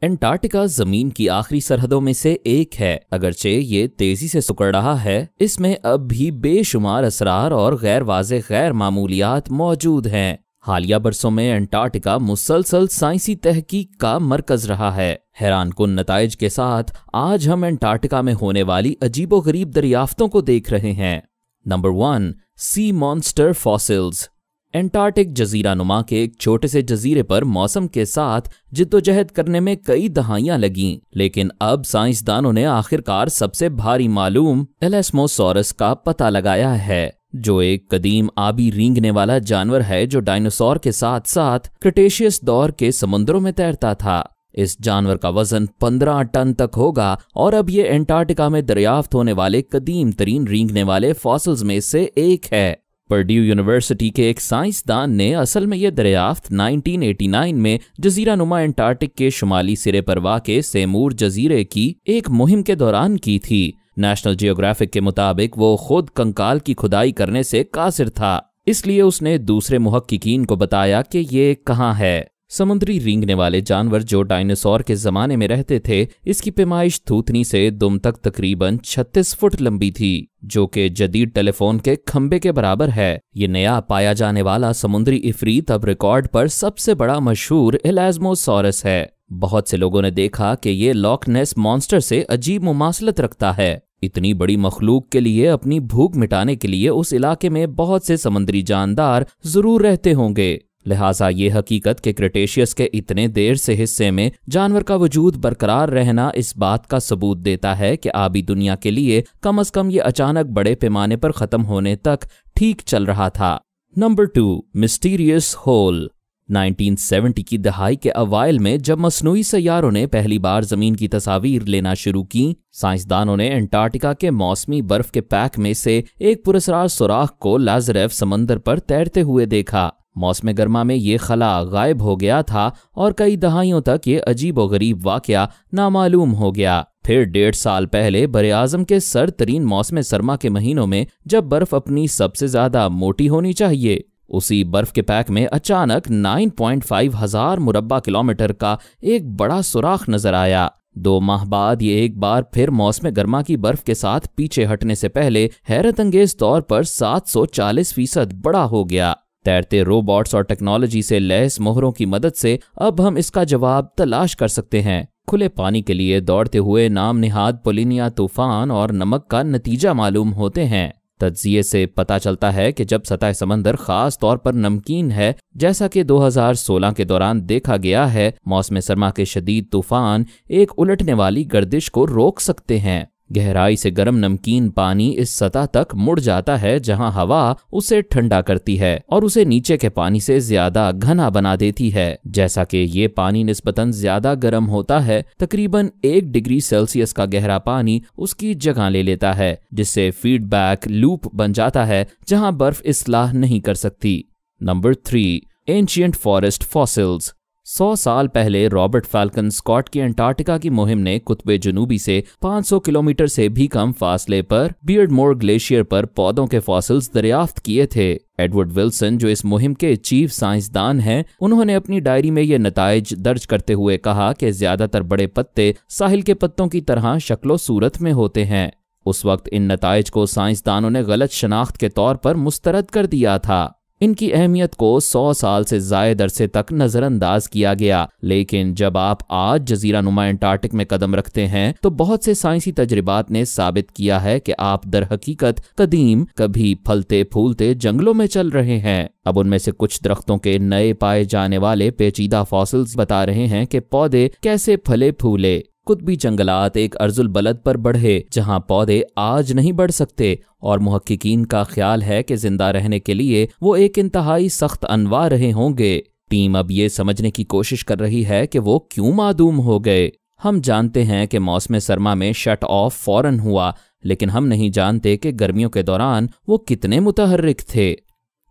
Antarctica जमीन की आखिरी सरहदों में से एक है। अगरचे ये तेजी से सिकुड़ रहा है, इसमें अब भी बेशुमार असरार और गैर वाज़ेह गैर मामूलियात मौजूद हैं। हालिया बरसों में एंटार्क्टिका मुसलसल साइंसी तहकीक का मरकज रहा है। हैरानकुन नताइज के साथ आज हम एंटार्क्टिका में होने वाली अजीबोगरीब दरियाफ्तों को देख रहे हैं। Number 1, sea monster fossils. Antarctic जजीरा नुमा के एक छोटे से जजीरे पर मौसम के साथ जिद्दोजहद करने में कई दहाइयां लगीं, लेकिन अब साइंसदानों ने आखिरकार सबसे भारी मालूम एलास्मोसॉरस का पता लगाया है, जो एक कदीम आबी रेंगने वाला जानवर है जो डायनासोर के साथ साथ क्रिटेशियस दौर के समुद्रों में तैरता था। इस जानवर का वजन 15 टन तक होगा और अब ये एंटार्क्टिका में दरियाफ्त होने वाले कदीम तरीन रेंगने वाले फॉसिल्स में से एक है। पर्ड्यू यूनिवर्सिटी के एक साइंसदान ने असल में यह दरियाफ्त 1989 में जजीरा नुमा एंटार्क्टिक के शुमाली सिरे पर वाक़े सेमूर जजीरे की एक मुहिम के दौरान की थी। नेशनल जियोग्राफिक के मुताबिक वो खुद कंकाल की खुदाई करने से कासिर था, इसलिए उसने दूसरे मुहक्किकीन को बताया कि ये कहाँ है। समुद्री रेंगने वाले जानवर जो डायनासोर के जमाने में रहते थे, इसकी पैमाइश थूथनी से दुम तक तकरीबन 36 फुट लंबी थी, जो कि जदीद टेलीफोन के खंबे के बराबर है। ये नया पाया जाने वाला समुद्री इफरीत अब रिकॉर्ड पर सबसे बड़ा मशहूर एलास्मोसॉरस है। बहुत से लोगों ने देखा कि ये लॉक नेस मॉन्स्टर से अजीब मुमासलत रखता है। इतनी बड़ी मखलूक के लिए अपनी भूख मिटाने के लिए उस इलाके में बहुत से समुद्री जानदार जरूर रहते होंगे। लिहाजा ये हकीकत के क्रिटेशियस के इतने देर से हिस्से में जानवर का वजूद बरकरार रहना इस बात का सबूत देता है कि आबी दुनिया के लिए कम अज कम ये अचानक बड़े पैमाने पर खत्म होने तक ठीक चल रहा था। Number 2, mysterious whole. 1970 की दहाई के अवाइल में जब मसनूई सैयारों ने पहली बार जमीन की तस्वीर लेना शुरू की, साइंसदानों ने एंटार्क्टिका के मौसमी बर्फ के पैक में से एक पुरस्रार सुराख को लाजरेफ समंदर पर तैरते हुए देखा। मौसम गर्मा में ये खला गायब हो गया था और कई दहाइयों तक ये अजीब व गरीब वाकया नामालूम हो गया। फिर 1.5 साल पहले बरे-आज़म के सर तरीन मौसम सरमा के महीनों में जब बर्फ अपनी सबसे ज्यादा मोटी होनी चाहिए, उसी बर्फ के पैक में अचानक 9.5 हजार मुरब्बा किलोमीटर का एक बड़ा सुराख नजर आया। 2 माह बाद ये एक बार फिर मौसम गर्मा की बर्फ के साथ पीछे हटने से पहले हैरत अंगेज तौर पर 740% बड़ा हो गया। तैरते रोबोट्स और टेक्नोलॉजी से लैस मोहरों की मदद से अब हम इसका जवाब तलाश कर सकते हैं। खुले पानी के लिए दौड़ते हुए नाम निहाद पोलिनिया तूफान और नमक का नतीजा मालूम होते हैं। तज्जिये से पता चलता है कि जब सतह समंदर खास तौर पर नमकीन है, जैसा कि 2016 के दौरान देखा गया है, मौसम सरमा के शदीद तूफान एक उलटने वाली गर्दिश को रोक सकते हैं। गहराई से गर्म नमकीन पानी इस सतह तक मुड़ जाता है जहां हवा उसे ठंडा करती है और उसे नीचे के पानी से ज्यादा घना बना देती है। जैसा कि ये पानी निस्बतन ज्यादा गर्म होता है, तकरीबन 1 डिग्री सेल्सियस का गहरा पानी उसकी जगह ले लेता है, जिससे फीडबैक लूप बन जाता है जहां बर्फ इस्लाह नहीं कर सकती। Number 3, ancient forest fossils. 100 साल पहले रॉबर्ट फैल्कन स्कॉट की एंटार्क्टिका की मुहिम ने कुतबे जनूबी से 500 किलोमीटर से भी कम फासले पर बियर्डमोर ग्लेशियर पर पौधों के फॉसिल्स दरियाफ्त किए थे। एडवर्ड विल्सन, जो इस मुहिम के चीफ साइंसदान हैं, उन्होंने अपनी डायरी में ये नताइज दर्ज करते हुए कहा कि ज्यादातर बड़े पत्ते साहिल के पत्तों की तरह शक्लो सूरत में होते हैं। उस वक्त इन नताइज को साइंसदानों ने गलत शनाख्त के तौर पर मुस्तरद कर दिया था। इनकी अहमियत को 100 साल से ज़ायद अरसे तक नज़रअंदाज किया गया, लेकिन जब आप आज जजीरा नुमा एंटार्क्टिक में कदम रखते हैं तो बहुत से साइंसी तजर्बात ने साबित किया है कि आप दर हकीकत कदीम कभी फलते फूलते जंगलों में चल रहे हैं। अब उनमें से कुछ दरख्तों के नए पाए जाने वाले पेचीदा फॉसिल्स बता रहे हैं कि पौधे कैसे फले फूले। कुतबी जंगलात एक अर्जुल बलद पर बढ़े जहां पौधे आज नहीं बढ़ सकते, और मुहक्किकीन का ख्याल है कि जिंदा रहने के लिए वो एक इंतहाई सख्त अनवा रहे होंगे। टीम अब ये समझने की कोशिश कर रही है कि वो क्यों मादूम हो गए। हम जानते हैं कि मौसम सरमा में शट ऑफ फौरन हुआ, लेकिन हम नहीं जानते कि गर्मियों के दौरान वो कितने मुतहर्रिक थे।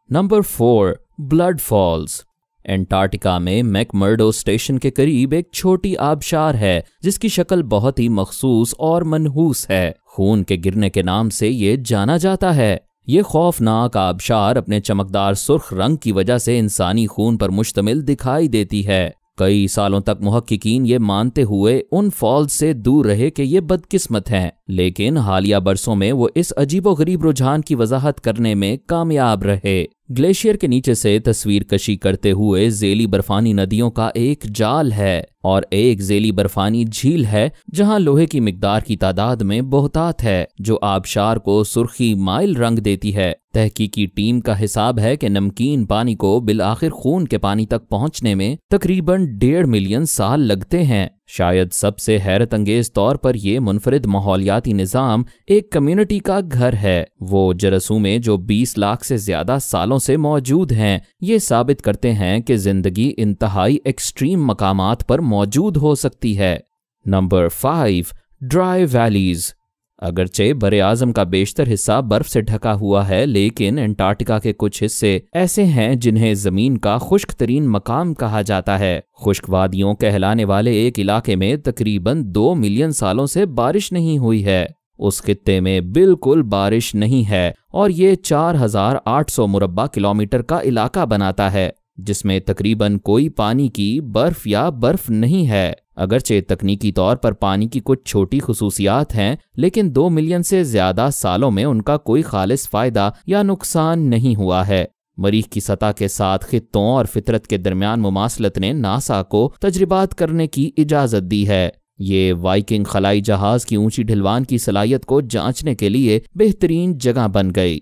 Number 4, blood false. एंटार्क्टिका में मैकमर्डो स्टेशन के करीब एक छोटी आबशार है जिसकी शक्ल बहुत ही मखसूस और मनहूस है। खून के गिरने के नाम से ये जाना जाता है। ये खौफनाक आबशार अपने चमकदार सुर्ख रंग की वजह से इंसानी खून पर मुश्तमिल दिखाई देती है। कई सालों तक मुहक्किकीन ये मानते हुए उन फॉल्स से दूर रहे कि ये बदकिस्मत हैं, लेकिन हालिया बरसों में वो इस अजीबोगरीब रुझान की वजाहत करने में कामयाब रहे। ग्लेशियर के नीचे से तस्वीर कशी करते हुए ज़ेली बर्फानी नदियों का एक जाल है और एक ज़ेली बर्फानी झील है जहां लोहे की मिकदार की तादाद में बहुतात है, जो आबशार को सुर्खी माइल रंग देती है। तहकीकी टीम का हिसाब है कि नमकीन पानी को बिलाखिर खून के पानी तक पहुंचने में तकरीबन 1.5 मिलियन साल लगते हैं। शायद सबसे हैरत अंगेज तौर पर यह मुनफरिद माहौलियाती निज़ाम एक कम्युनिटी का घर है। वो जरसू में जो 20 लाख से ज्यादा सालों से मौजूद हैं, ये साबित करते हैं कि जिंदगी इंतहाई एक्सट्रीम मकामात पर मौजूद हो सकती है। Number 5, dry valleys. अगरचे बरे आज़म का बेशतर हिस्सा बर्फ से ढका हुआ है, लेकिन अंटार्कटिका के कुछ हिस्से ऐसे हैं जिन्हें जमीन का खुश्क तरीन मकाम कहा जाता है। खुश्क वादियों कहलाने वाले एक इलाके में तकरीबन 2 मिलियन सालों से बारिश नहीं हुई है। उस खित्ते में बिल्कुल बारिश नहीं है और ये 4800 मुरब्बा किलोमीटर का इलाका बनाता है, जिसमें तकरीबन कोई पानी की बर्फ या बर्फ नहीं है। अगरचे तकनीकी तौर पर पानी की कुछ छोटी खुसूसियात हैं, लेकिन 2 मिलियन से ज्यादा सालों में उनका कोई खालिस फायदा या नुकसान नहीं हुआ है। मरीख की सतह के साथ खित्तों और फितरत के दरमियान मुमासलत ने नासा को तजर्बात करने की इजाजत दी है। ये वाइकिंग खलाई जहाज की ऊंची ढलवान की सलाहियत को जांचने के लिए बेहतरीन जगह बन गई।